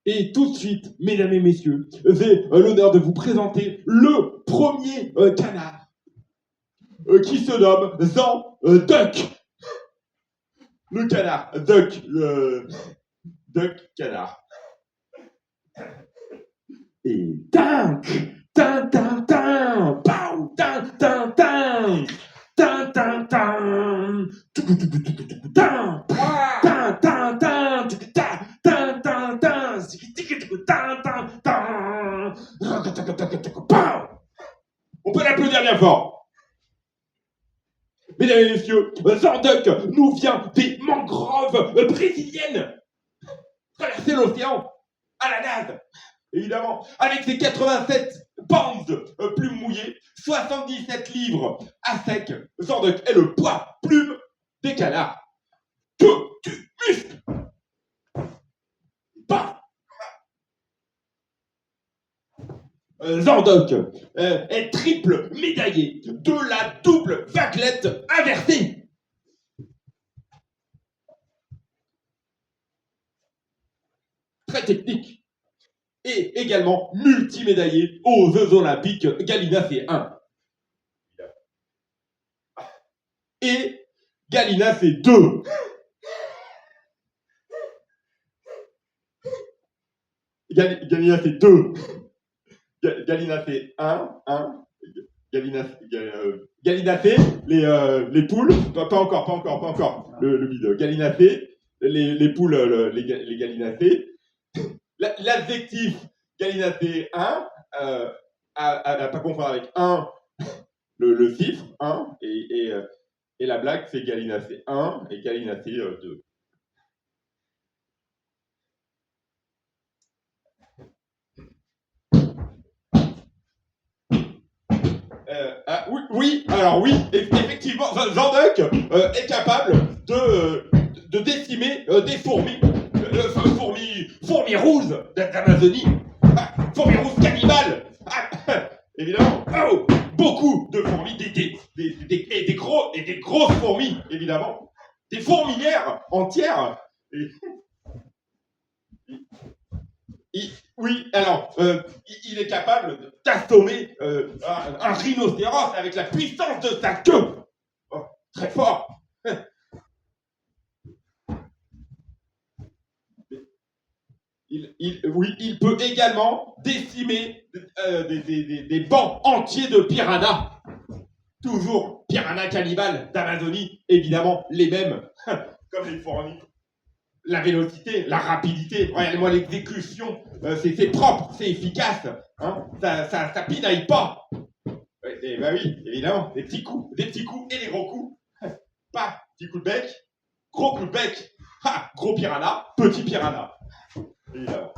Et tout de suite, mesdames et messieurs, j'ai l'honneur de vous présenter le premier canard qui se nomme Duck. Le canard, Duck, le Duck canard. Et Dunk, tin tin tin, pow, tin tin tin, tin tin tin, tin tin tin, tin tin tin. On peut l'applaudir bien fort. Mesdames et messieurs, Duck nous vient des mangroves brésiliennes. Traverser l'océan à la nage. Évidemment, avec ses 87 pounds plumes mouillées, 77 livres à sec, Duck est le poids plume des canards. Que du muscle. Bah. Duck est triple médaillé de la double vaguelette inversée. Très technique. Et également multimédaillé aux Jeux Olympiques Gallinacé 1. Et Gallinacé 2. Gallinacé 2. Gallinacé 1. Gallinacé, les poules, pas encore, le bide. Gallinacé, les poules, les gallinacés. L'adjectif gallinacé 1, à pas confondre avec 1, le chiffre 1, et la blague c'est gallinacé 1 et gallinacé 2. Oui, effectivement, Duck est capable de décimer des fourmis. Fourmis rouges d'Amazonie, fourmis rouges cannibales, évidemment, beaucoup de fourmis, des grosses fourmis, évidemment, des fourmilières entières. Oui, alors, il est capable d'assommer un rhinocéros avec la puissance de sa queue. Oh, très fort. Il peut également décimer des bancs entiers de piranhas. Toujours piranhas cannibales d'Amazonie, évidemment, les mêmes, comme les fourmis. La vélocité, la rapidité, regardez-moi l'exécution, c'est propre, c'est efficace, hein, ça pinaille pas. Bah oui, évidemment, des petits coups et des gros coups. Pas petit coup de bec, gros coup de bec, gros piranha, petit piranha. Évidemment.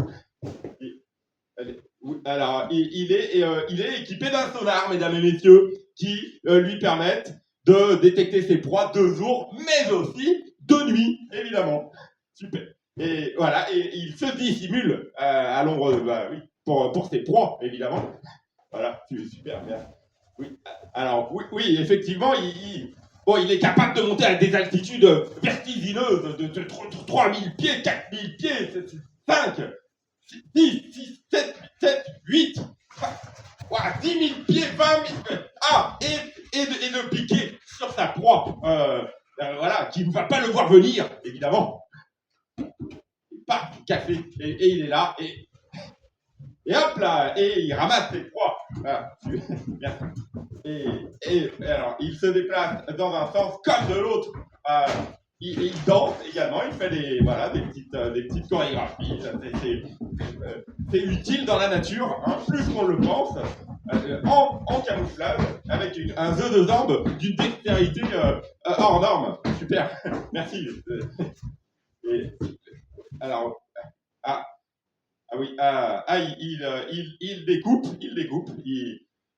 Alors, il est équipé d'un sonar, mesdames et messieurs, qui lui permettent de détecter ses proies de jour, mais aussi de nuit, évidemment. Super. Et voilà, et il se dissimule à l'ombre, pour ses proies, évidemment. Voilà, super, bien. Oui, alors, oui, effectivement, il est capable de monter à des altitudes vertigineuses de 3000 pieds, 4000 pieds, 5, 10, 7, 8, 10 000 pieds, 20 000. Et de piquer sur sa proie, voilà, qui ne va pas le voir venir, évidemment. Paf, café, et il est là, et hop là, et il ramasse ses proies. Voilà. Et alors, il se déplace dans un sens comme de l'autre. Il danse également, il fait des petites chorégraphies. C'est utile dans la nature, hein, plus qu'on le pense, en camouflage, avec un jeu de jambes d'une dextérité hors norme. Super, merci. Alors, il découpe,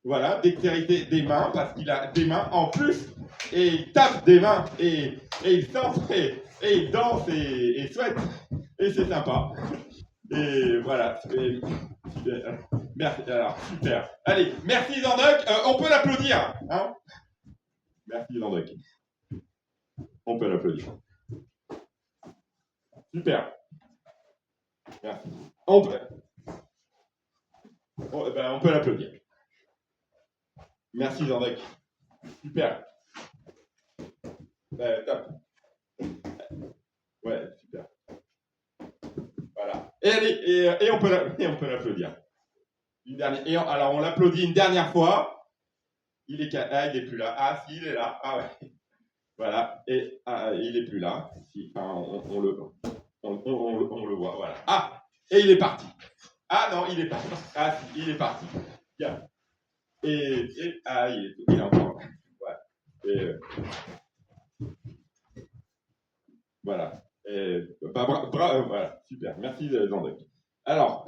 voilà, dextérité des mains, parce qu'il a des mains en plus, et il tape des mains, et il danse, et il danse, et souhaite, et c'est sympa. Et voilà, merci, alors, super. Allez, merci Duck, on peut l'applaudir, hein. Merci Duck. On peut l'applaudir. Super. Merci. On peut l'applaudir. Merci Zandek. Super. Top. Ouais, super. Voilà. Et on peut l'applaudir. Alors on l'applaudit une dernière fois. Il est plus là. Ah si, il est là. Ah ouais. Voilà. Et il est plus là. Si, on le voit. Voilà. Ah. Et il est parti. Ah non, il est parti. Ah si, il est parti. Bien. Il est encore. Ouais. Voilà. Voilà. Super. Merci Zandek. Alors,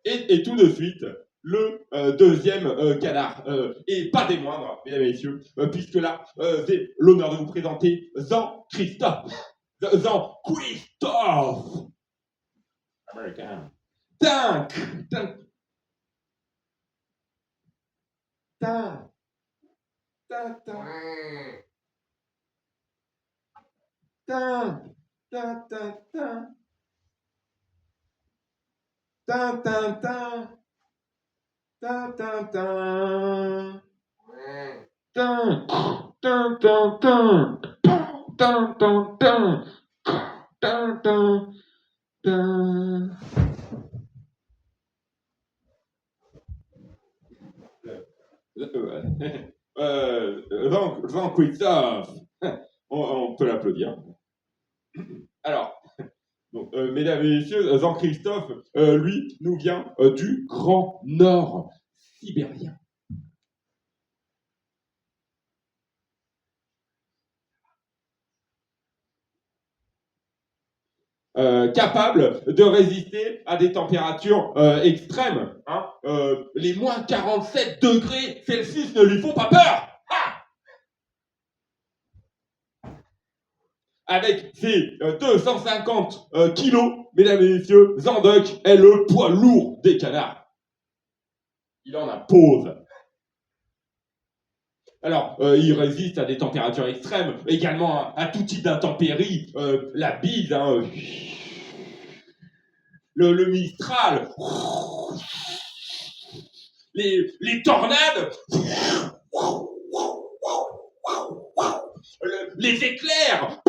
et tout de suite, le deuxième canard, et pas des moindres, mesdames et messieurs, puisque là, j'ai l'honneur de vous présenter Jean-Christophe. Jean-Christophe Américain. Tank. Jean-Christophe, on peut l'applaudir. Alors, donc, mesdames et messieurs, Jean-Christophe, lui, nous vient du Grand Nord sibérien. Capable de résister à des températures extrêmes. Hein, les moins 47 degrés Celsius ne lui font pas peur. Avec ses 250 kilos, mesdames et messieurs, Zandek est le poids lourd des canards. Il en impose. Alors, il résiste à des températures extrêmes, également à tout type d'intempéries, la bise, hein, le mistral, les tornades, les éclairs,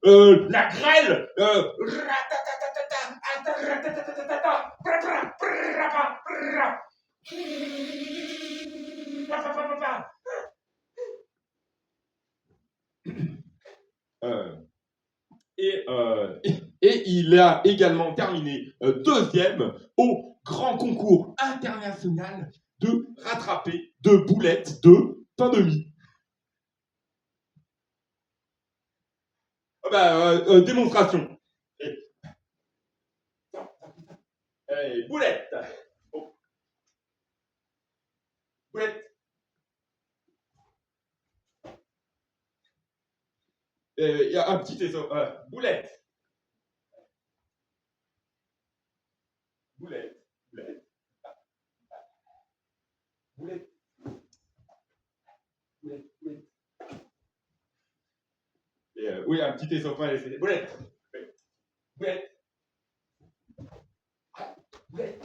la grêle, et il a également terminé deuxième au grand concours international de rattraper de boulettes de pain de mie. Démonstration. Boulette. Oh. Boulette. Il y a un petit essai. Boulette. Boulette. Boulette. Boulette. Boulette. Boulette. Oui, un petit essai. Boulette. Boulette. Boulette.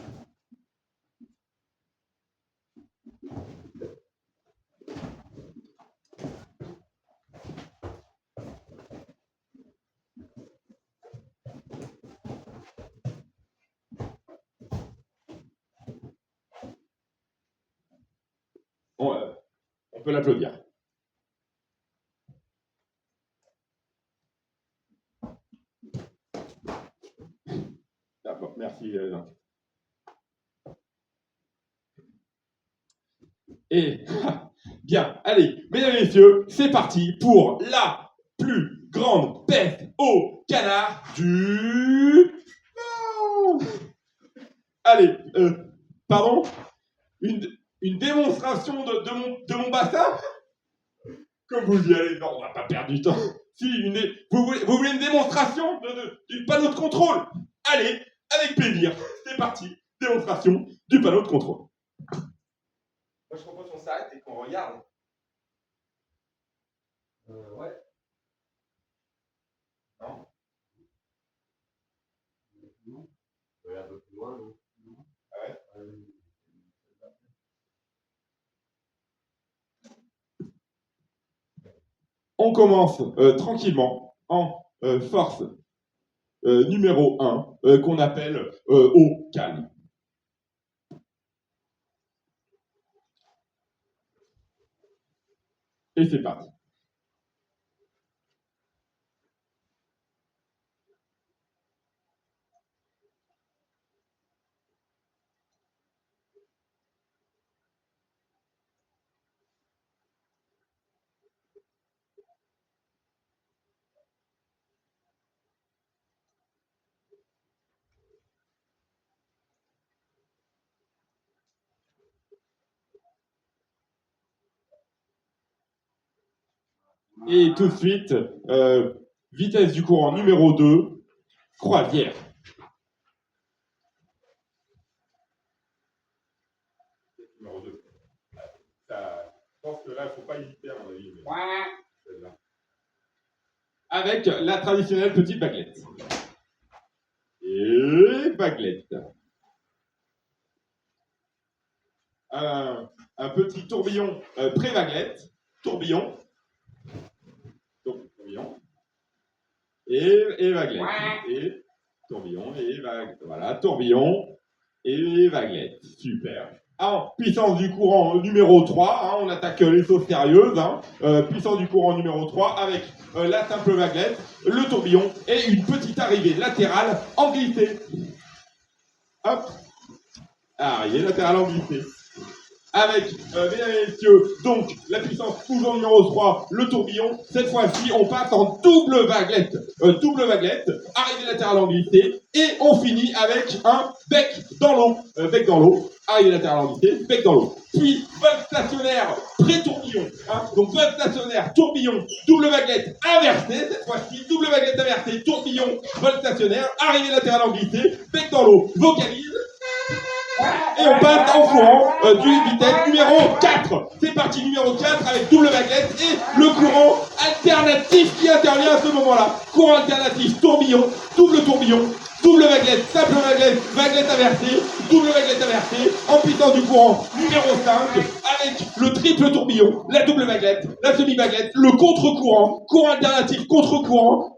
On peut l'applaudir. D'accord, merci. Et bien, allez, mesdames et messieurs, c'est parti pour la plus grande peste au canard du... Allez, pardon, une démonstration de mon bassin. Comme vous y allez, non, on va pas perdre du temps. Si, vous voulez une démonstration du panneau de contrôle? Allez, avec plaisir, c'est parti, démonstration du panneau de contrôle. Moi, je propose qu'on s'arrête et qu'on regarde Ouais. Non. Non. Un peu plus loin, non. Ah ouais. On commence tranquillement en force numéro 1 qu'on appelle au calme. Et c'est parti. Et tout de suite, vitesse du courant numéro 2, croisière. Numéro 2. Ça, je pense que là, il ne faut pas hésiter à mon avis. Mais... Avec la traditionnelle petite baguette. Et baguette. Un petit tourbillon pré-baguette. Tourbillon. Tourbillon. Et baguette. Et tourbillon et baguette. Voilà, tourbillon et baguette. Super. En puissance du courant numéro 3, hein, on attaque les sauces sérieuses. Hein, puissance du courant numéro 3 avec la simple baguette, le tourbillon et une petite arrivée latérale en glissé. Hop. Arrivée latérale en glissé. Avec, mesdames et messieurs, donc la puissance toujours numéro 3, le tourbillon. Cette fois-ci, on passe en double vaguelette. Arrivée latérale en glissé. Et on finit avec un bec dans l'eau. Bec dans l'eau, arrivée latérale en glissé, bec dans l'eau. Puis, vol stationnaire, pré-tourbillon. Hein, donc, vol stationnaire, tourbillon, double vaguelette inversée. Cette fois-ci, double vaguelette inversée, tourbillon, vol stationnaire, arrivée latérale en glissé, bec dans l'eau, vocalise. Et on passe en courant du vitesse numéro 4. C'est parti, numéro 4 avec double baguette et le courant alternatif qui intervient à ce moment-là. Courant alternatif, tourbillon, double baguette, simple baguette, baguette inversée, double baguette inversée, en puissance du courant numéro 5 avec le triple tourbillon, la double baguette, la semi-baguette, le contre-courant, courant alternatif, contre-courant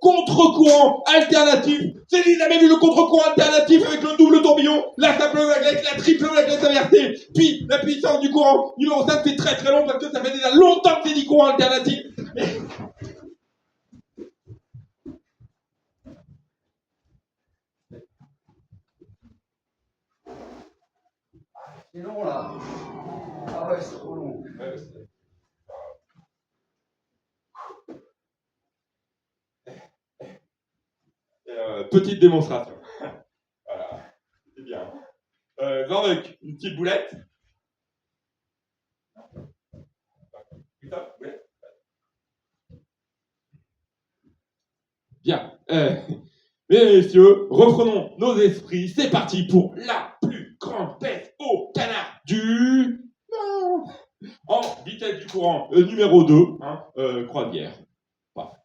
alternatif. C'est lui, il a même vu le contre-courant alternatif avec le double tourbillon, la simple baguette, la triple baguette inversée, puis la puissance du courant numéro 5, c'est très très long parce que ça fait déjà longtemps que c'est dit courant alternatif. C'est long là. Ah ouais, c'est trop long. Petite démonstration. Voilà, c'est bien. Jean-Luc, une petite boulette. Bien. Mesdames et messieurs, reprenons nos esprits. C'est parti pour la plus grande peste au canard du... Non. En vitesse du courant numéro 2, hein, croisière. Parfait.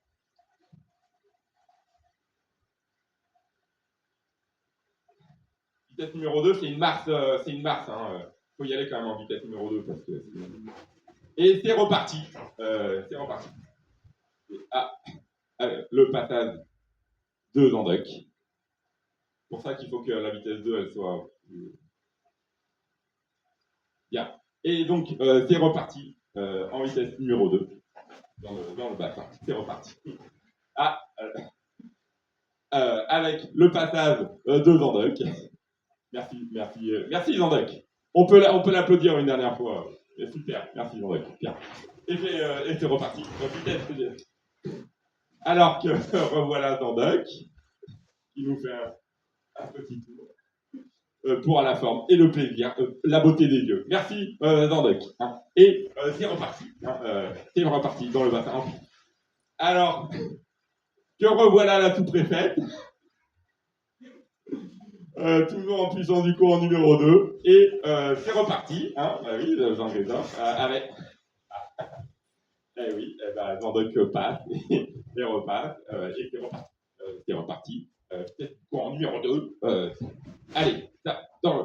Vitesse numéro 2, c'est une Mars. Hein, faut y aller quand même en vitesse numéro 2 parce que... Et c'est reparti. Le passage de Zandek. C'est pour ça qu'il faut que la vitesse 2, elle soit... Bien. Et donc, c'est reparti en vitesse numéro 2 dans le bassin. C'est reparti. Avec le passage de Zandek. Merci Zandek. On peut l'applaudir une dernière fois. Super, merci Zandek. Bien. Et c'est reparti. Alors que revoilà Zandek, qui nous fait un petit tour pour la forme et le plaisir, la beauté des yeux. Merci Zandek. Hein. Et c'est reparti. Hein, c'est reparti dans le bassin. Alors que revoilà la sous-préfète. Toujours en puissance du courant numéro 2. Et c'est reparti. Hein, bah oui, Jean-Christophe. Avec... Eh oui, Voilà, Zandoc passe et repasse, et c'est reparti. Peut-être pour en numéro 2. Allez, ça, dans le...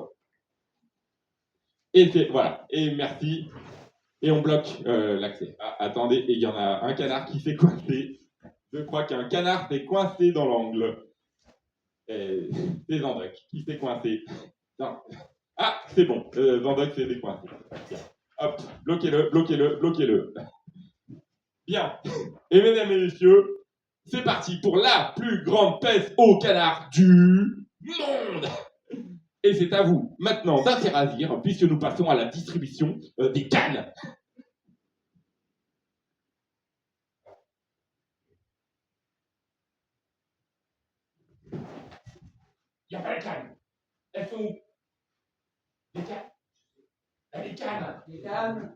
Et c'est, voilà, et merci. Et on bloque l'accès. Ah, attendez, et il y en a un canard qui s'est coincé. Je crois qu'un canard s'est coincé dans l'angle. Et c'est Zandoc qui s'est coincé. Non. Ah, c'est bon, Zandoc s'est décoincé. Tiens. Hop, bloquez-le, bloquez-le, bloquez-le. Bien. Et mesdames et messieurs, c'est parti pour la plus grande peste au canard du monde. Et c'est à vous maintenant d'interagir puisque nous passons à la distribution des cannes. Il n'y a pas de cannes. Elles sont où? Les cannes. Les cannes. Les cannes.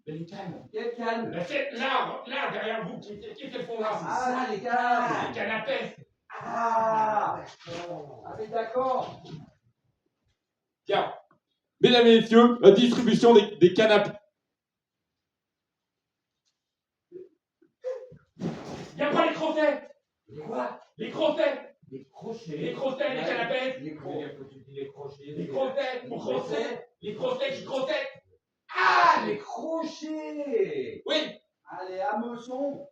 Les cannes. Quelles cannes? Là, derrière vous, qu'est-ce qu'elles font là? Ah, les cannes. Les cannes à peste. Ah, mais d'accord. Tiens, mesdames et messieurs, distribution des canapés. Il n'y a pas les crossets. Quoi? Les crossets. Les crochets. Les crossets, les canapés. Les crochets. Les crossets, pour crosser. Les crossets qui crossettent. Ah, les crochets. Oui. Ah, les hameçons.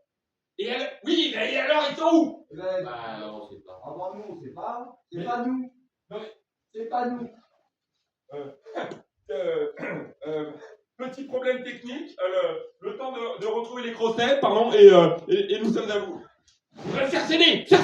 Oui, et alors ils sont où? Bah, on sait pas. Ah, bah, nous, on sait pas. C'est pas nous. Non, mais... C'est pas nous. Petit problème technique, le temps de retrouver les crossets, pardon, et nous sommes à vous. Cercez-les. Ça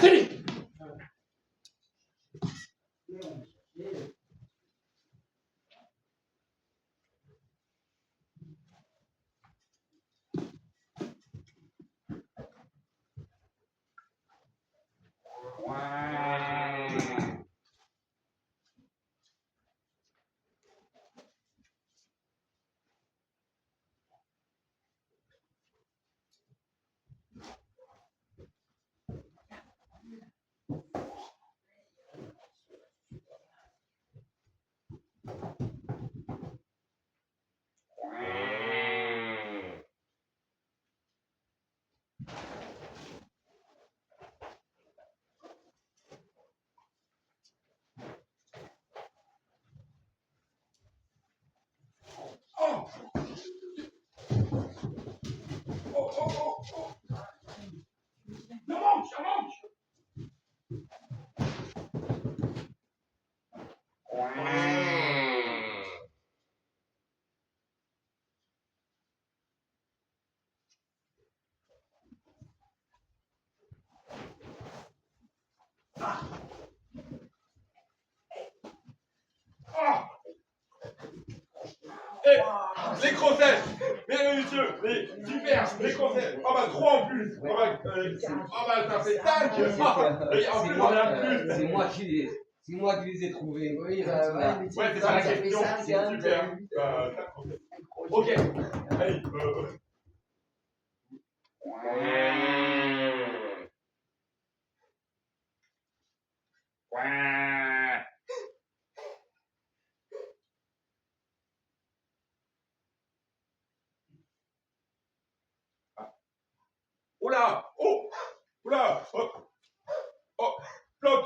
manque. Les crossets, mesdames et messieurs, super, les crossets. Ah bah 3 en plus. Ah bah ça fait 5. Et en plus j'en ai un plus. C'est moi qui les ai trouvés. Oui, ouais, c'est ça la question. Super. Ok. Allez. Oula! Oh! Oula! Oh! Oh! Bloc!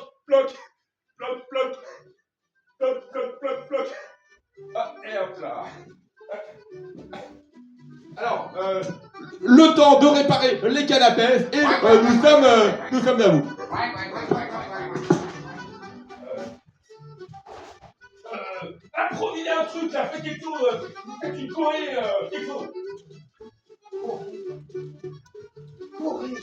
Ah, et hop là! Alors, le temps de réparer les canapés et nous sommes à vous. Improvisez un truc là, faites quelque chose, faites une choré, quelque chose. Corée.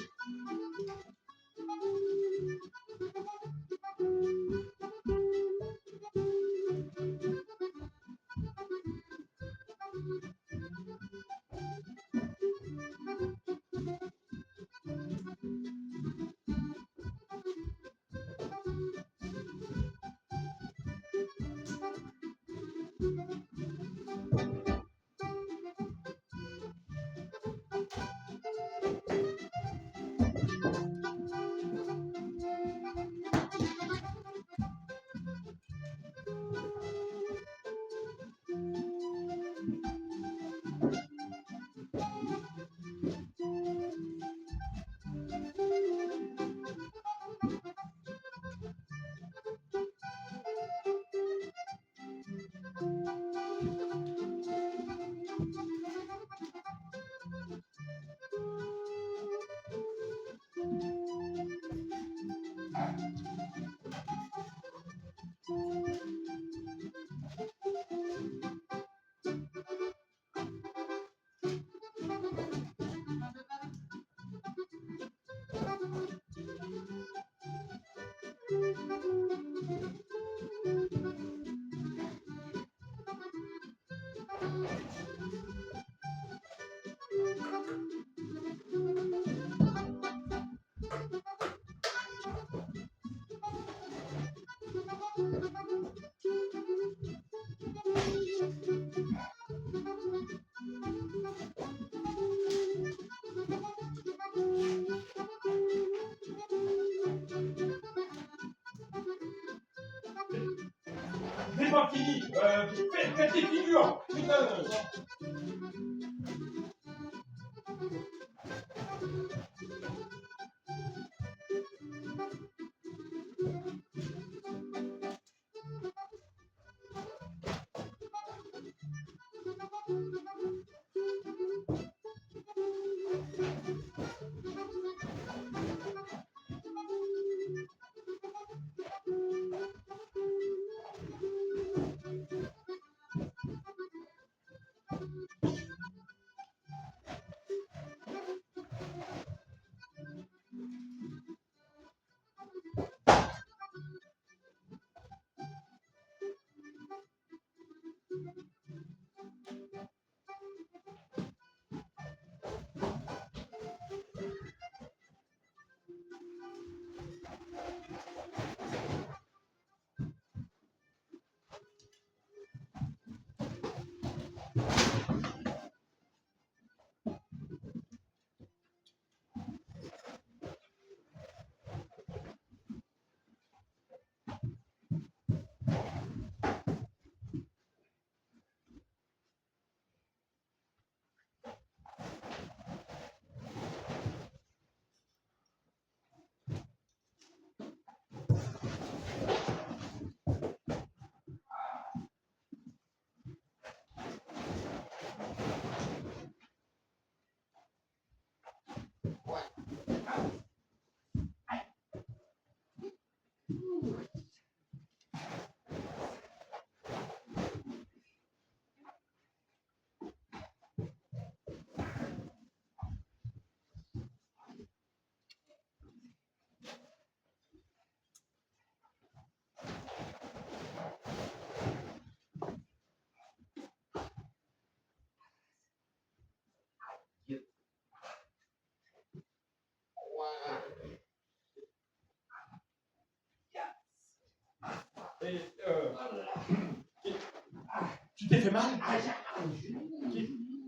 C'est pas fini. Faites des figures. Putain. Et, tu t'es fait mal?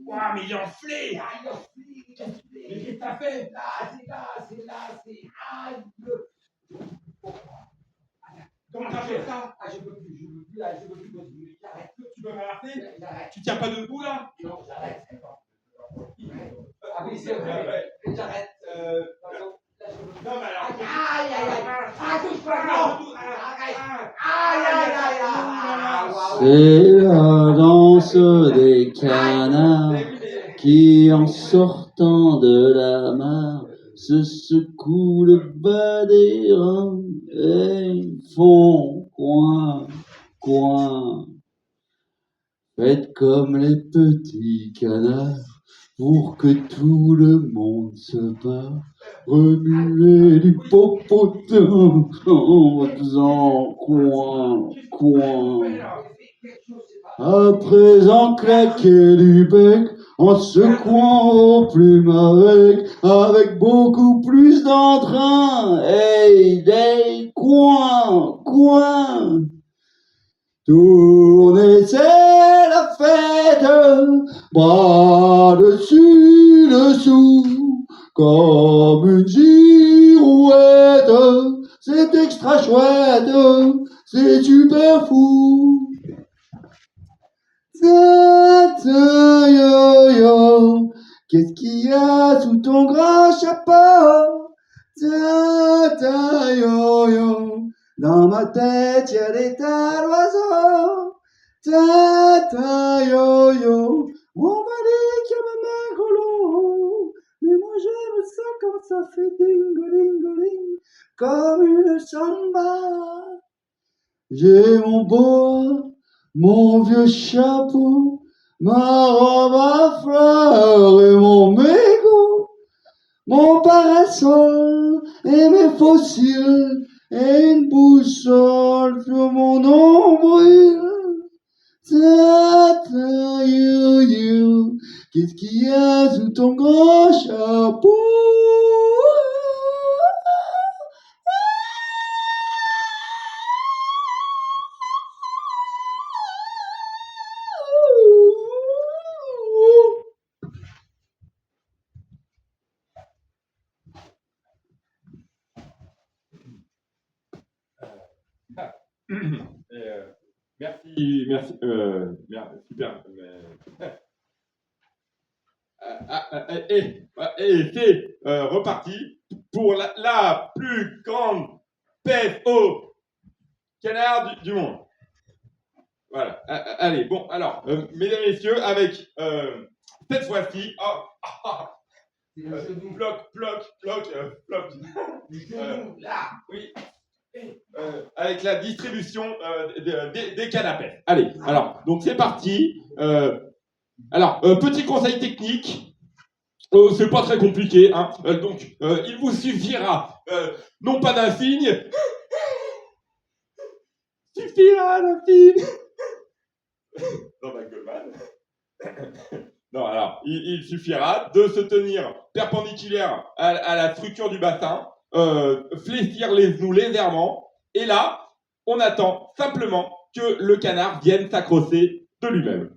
Ouah, mais il est enflé! Mais qu'est-ce que t'as fait? Comment t'as fait ça? Je peux plus continuer. J'arrête. Tu peux m'arrêter? J'arrête. Tu tiens pas debout là? Non, j'arrête. Ah oui, c'est vrai. J'arrête. Non, mais alors. Aïe, aïe, aïe. Ah, touche pas, non. Arrête. Aïe, aïe, aïe, aïe. C'est la danse des canards qui, en sortant de la mare, se secouent le bas des reins et font coin, coin. Faites comme les petits canards pour que tout le monde se barre. Remuez du popotin en faisant coin, coin. À présent claquer du bec en secouant vos plumes avec beaucoup plus d'entrain. Hey, des coin, coin. Tournez, c'est la fête, bras dessus dessous, comme une girouette. C'est extra chouette, c'est super fou. Ta ta yo yo, qu'est-ce qu'il y a sous ton grand chapeau? Ta ta yo yo, dans ma tête y'a des tas d'oiseaux. Ta ta yo yo, on m'a dit qu'il y a ma main gros, mais moi j'aime ça quand ça fait ding ding ding, comme une samba. J'ai mon boa, mon vieux chapeau, ma robe à fleurs et mon mégot, mon parasol et mes fossiles et une boussole sur mon nombril. Ta ta you you, qu'est-ce qu'il y a sous ton grand chapeau? Merci, merci, super. Et c'est reparti pour la plus grande pêche au canard du monde. Voilà. Allez, bon, alors, mesdames et messieurs, avec cette fois-ci, bloc, là. oui, avec la distribution des cannes à pêche. Allez, alors, donc c'est parti. Alors, petit conseil technique. C'est pas très compliqué, hein. Donc, il vous suffira, non pas d'un signe, suffira d'un signe. Non, bah, Goldman. Non, alors, il suffira de se tenir perpendiculaire à la structure du bassin, fléchir les genoux légèrement, et là, on attend simplement que le canard vienne s'accrocher de lui-même.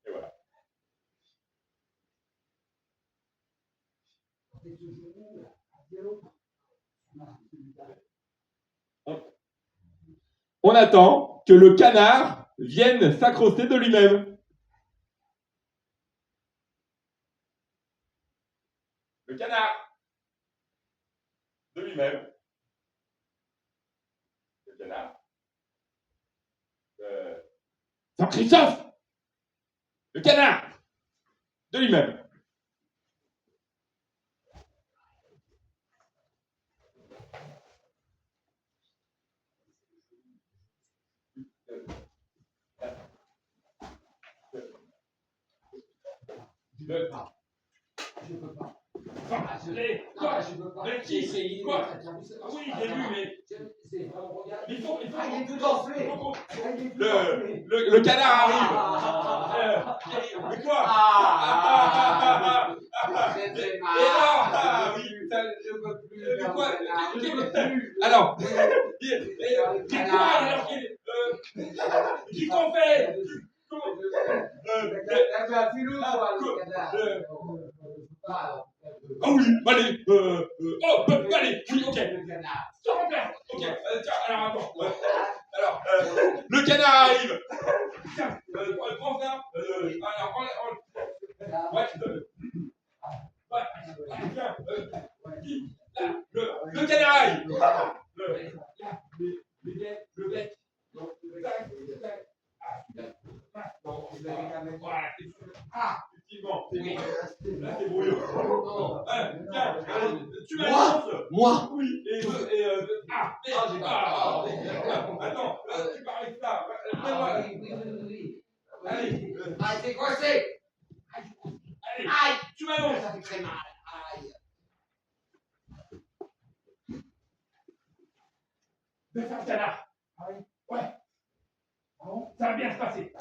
Et voilà. On attend que le canard vienne s'accrocher de lui-même. Le canard de lui-même. Le canard. Jean-Christophe. Le canard de lui-même. Je peux pas. Mais qui? Quoi? Oui, j'ai vu, mais il faut il est tout enflé. le canard arrive. Mais quoi? Très Et mal. là, oui, Je peux plus. mais quoi? Je peux plus. Alors, Qui qu'on fait? Ah oui, allez, allez, oui, ok. Ok, tiens, alors attends. Alors, le canard arrive. Tiens, prends ça. Alors, ouais, tiens, le canard arrive. Le bec. Effectivement, là c'est brouillon. Tiens, tu m'annonces. Moi Oui, attends, tu parles de ça. Oui. Allez, C'est coincé. allez, tu m'annonces. Ça fait très mal. Aïe. De faire canard. Ouais. Ça va bien se passer.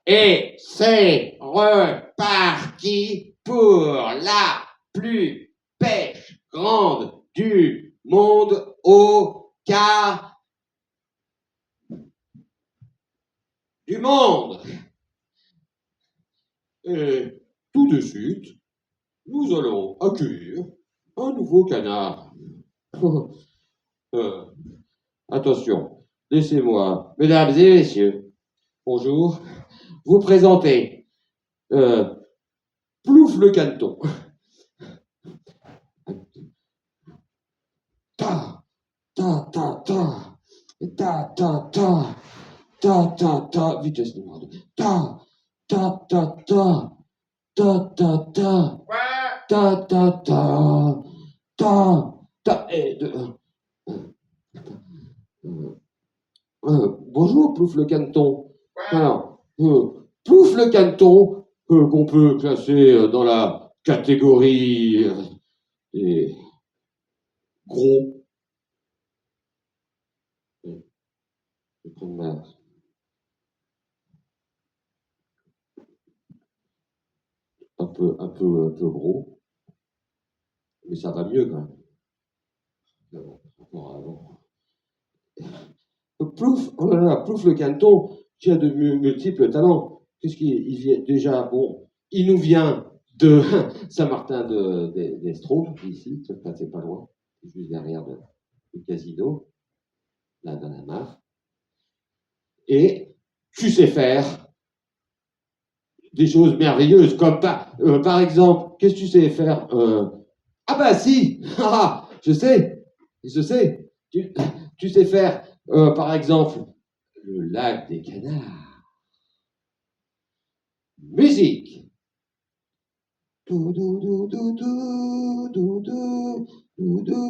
Et c'est reparti pour la plus pêche grande du monde au quart du monde. Et tout de suite, nous allons accueillir un nouveau canard. Attention, laissez-moi, mesdames et messieurs, bonjour, vous présenter Plouf le Caneton. Ta, ta, ta, ta, ta, ta, ta, ta, ta, ta, vitesse numéro 2. Ta, ta, ta, ta, ta, ta, ta, ta, ta, ta, ta, ta, et deux. Bonjour, Plouf le Caneton. Alors, Plouf le Caneton, qu'on peut classer dans la catégorie des gros. Je vais prendre un peu gros, mais ça va mieux quand même. Par rapport à avant. Plouf, oh là là, Plouf le Caneton, qui a de multiples talents. Qu'est-ce qu'il vient déjà? Bon, il nous vient de Saint-Martin d'Estraude, ici, c'est pas loin, juste derrière le casino. là dans la mare, et tu sais faire des choses merveilleuses, comme par exemple, qu'est-ce que tu sais faire Ah bah si, ah, je sais. Tu sais faire, par exemple, le lac des canards. Musique. Do do do do do do do do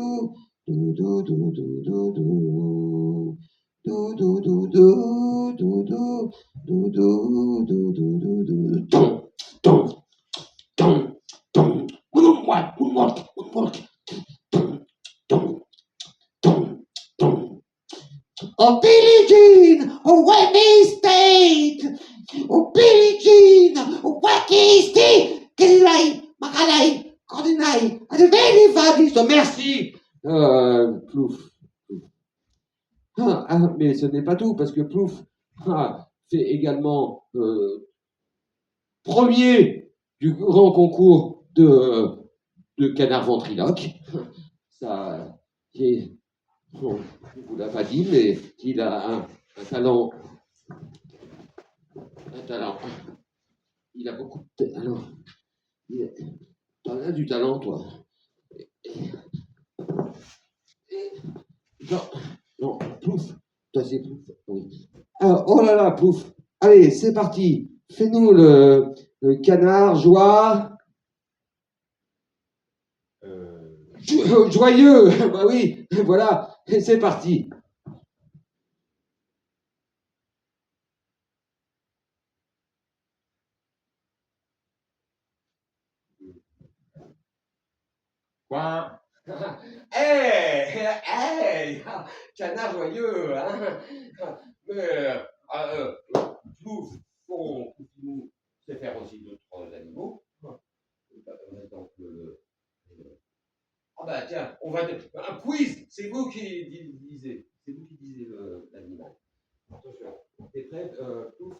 do do do do do do do. Do do do do do do do do do do do. Dum dum dum dum. Moonwalk. Dum dum dum dum. Oh Billie Jean, oh Whitney State, oh Billie Jean, oh Wacky Steve, Kelly, Macanay, Cordinay, Adeveni Fadis, merci. Plouf. Mais ce n'est pas tout, parce que Plouf fait également premier du grand concours de canard ventriloque. Ça, on ne vous l'a pas dit, mais il a un talent. Il a beaucoup de talent. T'en as du talent, toi. Non, Plouf. Toi, c'est Plouf. Oui. Alors, oh là là, Plouf. Allez, c'est parti. Fais-nous le canard joie. Joyeux. Bah oui, voilà. Et c'est parti. Quoi? Hey, canard joyeux, hein. Mais, Plouf, nous sait faire aussi d'autres animaux. Par exemple, ah bah tiens, on va un quiz. C'est vous qui lisez. C'est vous qui lisez l'animal. Attention, t'es prêt, Plouf?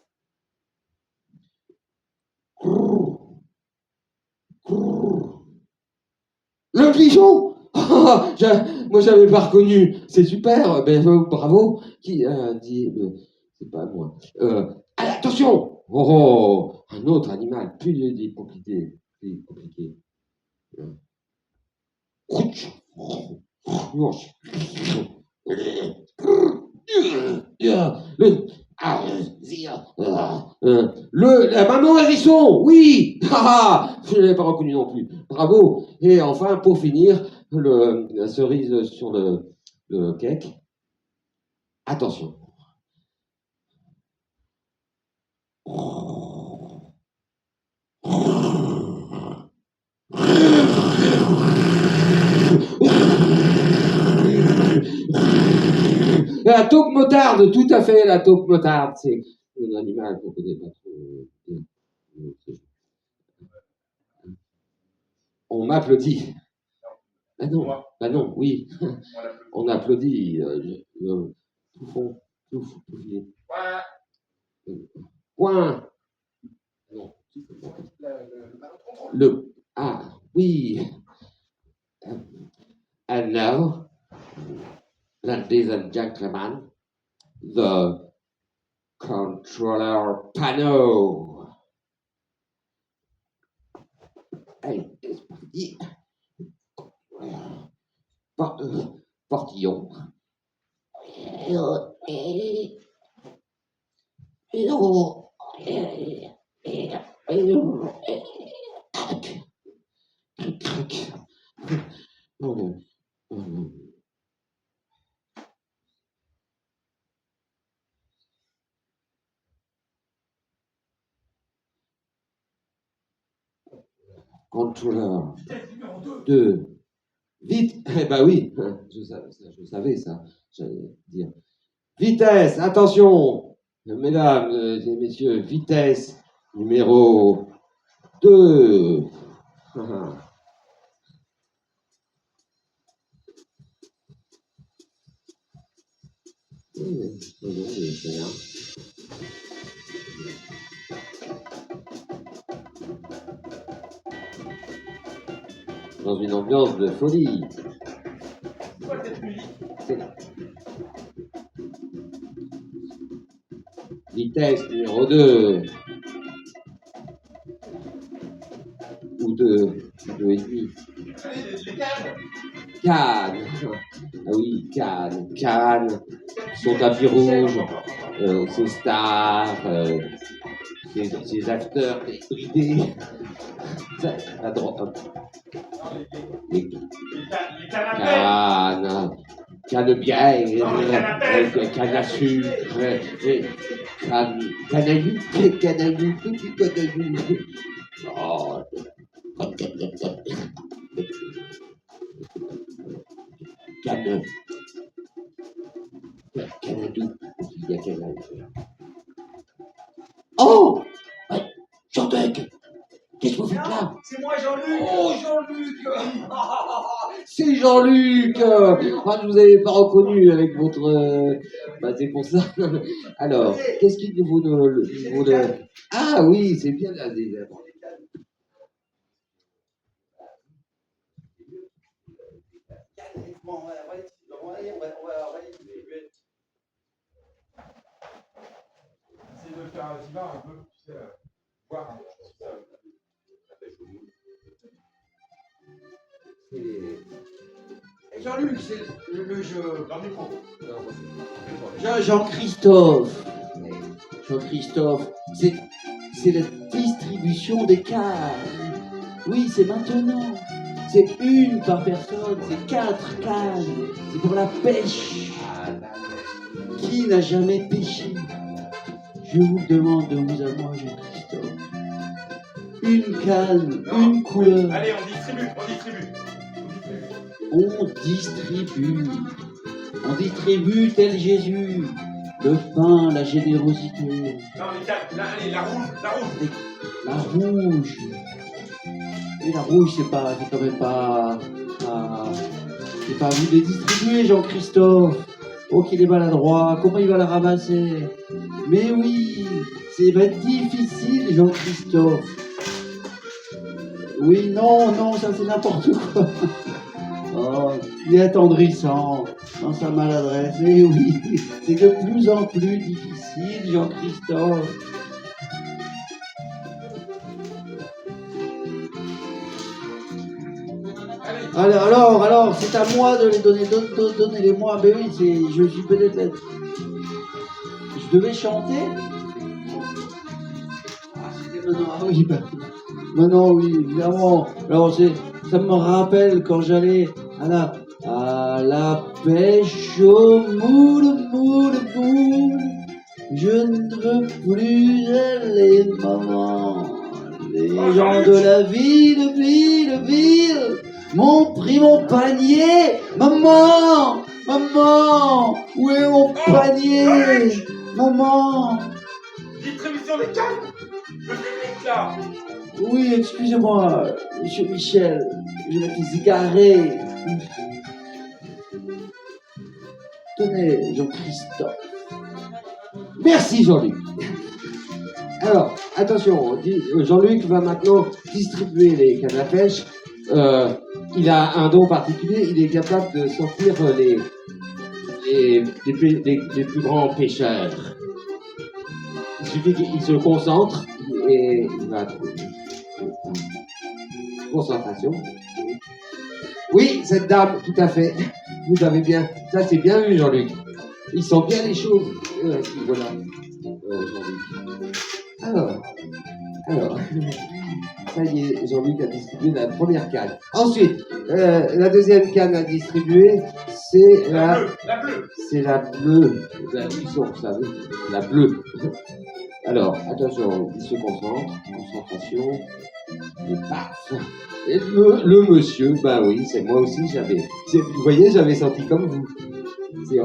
Le pigeon. Moi, j'avais pas reconnu. C'est super. Ben, bravo. Qui dit c'est pas moi. Allez, attention. Oh, un autre animal plus compliqué. La maman hérisson, oui. Je ne l'avais pas reconnu non plus. Bravo. Et enfin, pour finir, la cerise sur le cake. Attention. La taupe motarde, tout à fait, la taupe motarde, c'est un animal qu'on ne connaît pas trop bien. On m'applaudit. Bah non, oui. On applaudit. Point. Non. Oui. And now, ladies and gentlemen, the controller panel. Allez, c'est parti. Portillon. Contrôleur 2. Vite. Eh ben oui, je savais ça. J'allais dire. Vitesse, attention, mesdames et messieurs, vitesse numéro 2. Dans une ambiance de folie. C'est quoi cette musique? C'est Test numéro 2. Ou 2 et demi. Allez, les cannes. Cannes. Ah oui, Cannes. Son tapis rouge. Ses stars. Ses acteurs débridés. La drogue. Les canapés. Canne bière, Non, les canapés. canne à sucre, canne à youp. Oh. Canne à double. Il y a quelle âge? Oh! Jean-Luc! Qu'est-ce que vous faites là? C'est moi Jean-Luc. Oh, Jean-Luc! C'est Jean-Luc! Ah, je vous avais pas reconnu avec votre... Bah, c'est pour ça. Alors, qu'est-ce qu'il vous de... Ah oui, c'est bien là. Essaye de faire un divin un peu, tu sais, voir un peu. Jean-Luc, c'est le jeu. Dans le micro. Jean-Christophe. Jean-Christophe, c'est la distribution des cannes. Oui, c'est maintenant. C'est une par personne, c'est 4 cannes. C'est pour la pêche. Qui n'a jamais pêché? Je vous demande de vous avoir, Jean-Christophe. Une canne, une couleur. Allez, on distribue. On distribue. On distribue tel Jésus. Le pain, la générosité. Non, les cannes. Là, allez, la rouge. La rouge. Et la rouge, c'est quand même pas. C'est pas à vous de les distribuer, Jean-Christophe. Oh, qu'il est maladroit. Comment il va la ramasser? Mais oui, va être difficile, Jean-Christophe. Oui, non, ça c'est n'importe quoi. Oh, il est attendrissant dans sa maladresse. Eh oui, c'est de plus en plus difficile, Jean-Christophe. Alors, c'est à moi de les donner. Donnez-les-moi. Ben oui, je suis peut-être là. Je devais chanter. Ah, c'était maintenant. Ah oui, maintenant, oui, évidemment. Alors, ça me rappelle quand j'allais à la pêche au moule. Je ne veux plus aller, maman. Les gens de la ville. M'ont pris mon panier. Maman, où est mon panier? Maman. Distribution des cannes. Le public, là. Oui, excusez-moi, monsieur Michel, je m'étais égaré. Tenez, Jean-Christophe. Merci, Jean-Luc. Alors, attention, Jean-Luc va maintenant distribuer les cannes à pêche. Il a un don particulier, il est capable de sortir les plus grands pêcheurs. Il suffit qu'il se concentre et il va trouver. Concentration. Oui, cette dame, tout à fait. Vous avez bien. Ça, c'est bien vu, Jean-Luc. Il sent bien les choses. Voilà. Jean-Luc. Alors. Ça y est, Jean-Luc a distribué la première canne. Ensuite, la deuxième canne à distribuer, c'est La bleue. C'est la bleue. Vous savez, la bleue. Alors, attention, il se concentre. Concentration. Et paf. Et le monsieur, ben oui, c'est moi aussi, vous voyez, j'avais senti comme vous. C'est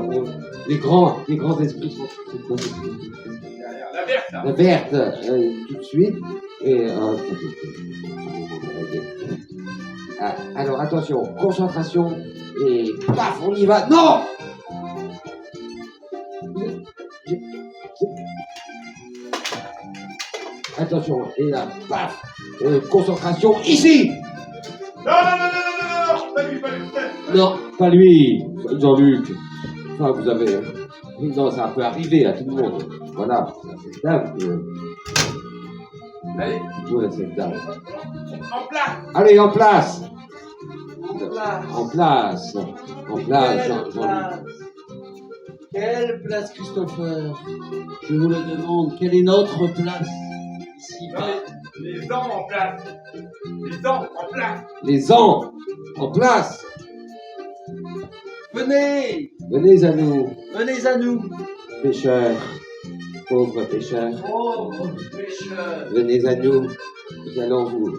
les grands esprits sont. La verte, là. La verte, tout de suite. Et alors attention, concentration et paf, on y va. Non. Attention, et là, paf, concentration ici. Non, pas lui. Non, pas lui, Jean-Luc. Enfin, vous avez Oui, non, ça peut arriver à tout le monde. Voilà. Cette dame, Allez, voilà cette dame. en place. Allez, en place. Place. En place. En place, Quelle Jean- place? Quelle place, Christopher? Je vous le demande, quelle est notre place ici? Les ans en place. Les ans en place. Les ans, en place. Venez, Venez à nous, venez à nous, pêcheurs, pauvres pêcheurs. pauvres pécheurs. Venez à nous, nous allons vous.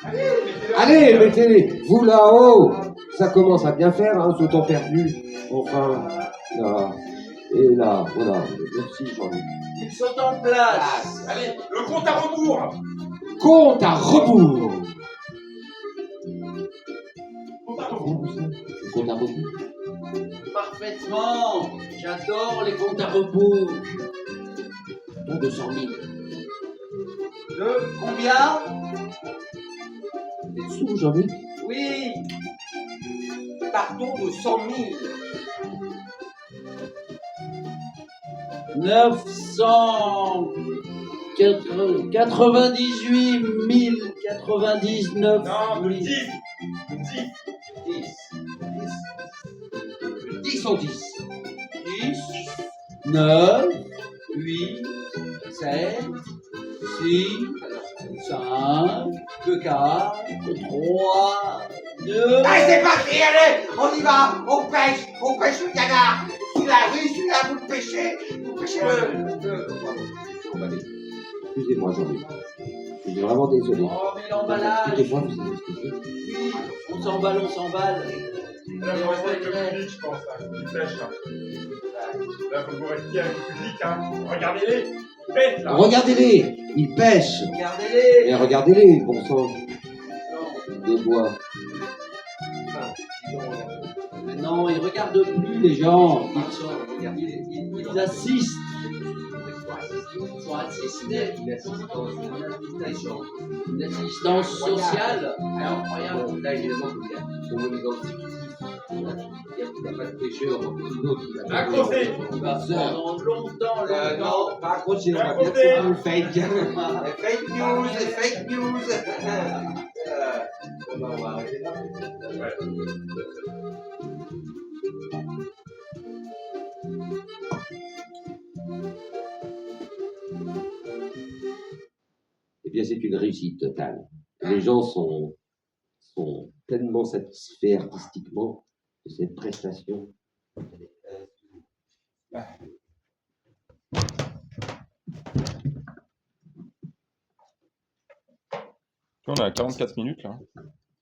Mettez-le. Allez, mettez-les, vous là-haut. Ça commence à bien faire, hein, ce temps perdu. Enfin, là, et là, voilà. Merci, Jean-Luc. Ils sont en place. Allez, le compte à rebours. Compte à rebours. Compte à rebours. Compte à rebours. Parfaitement. J'adore les comptes à rebours. Ton 200 000. De combien? Des sous, Jean-Luc. Oui. Partons de 100 000. 998 099. Non, de 10. 10. 10. 10 en 10. 10, 9, 8, 7, 6, 5, 4, 3, 2. Allez, c'est parti, allez, on y va, on pêche le canard. Celui-là, vous le pêchez le. Excusez-moi, Jean-Luc. Je suis vraiment désolé. Oh, mais l'emballage. Excusez-moi, vous savez ce que c'est. Oui, on s'emballe. Là, faut rester avec le public, je pense. Là, il pêche, là. Là, faut que vous restiez avec le public, hein. Regardez-les. Pêche, là. Regardez-les, ils pêchent. Regardez-les. Mais regardez-les, bon sang, de bois. Non, ils regardent plus les gens. Ils assistent. Ils sont assistés. Une assistance sociale. Incroyable. Là, évidemment, on identique. Il n'y a pas de pêcheur, d'autres qui va Accrochez. On va pendant longtemps. Non, pas accroché, on va bien Accroché. faire le fake. Fake news. On va arrêter là. Ouais. Eh bien, c'est une réussite totale. Les gens sont pleinement satisfaits artistiquement de cette prestation. On a 44 minutes, là.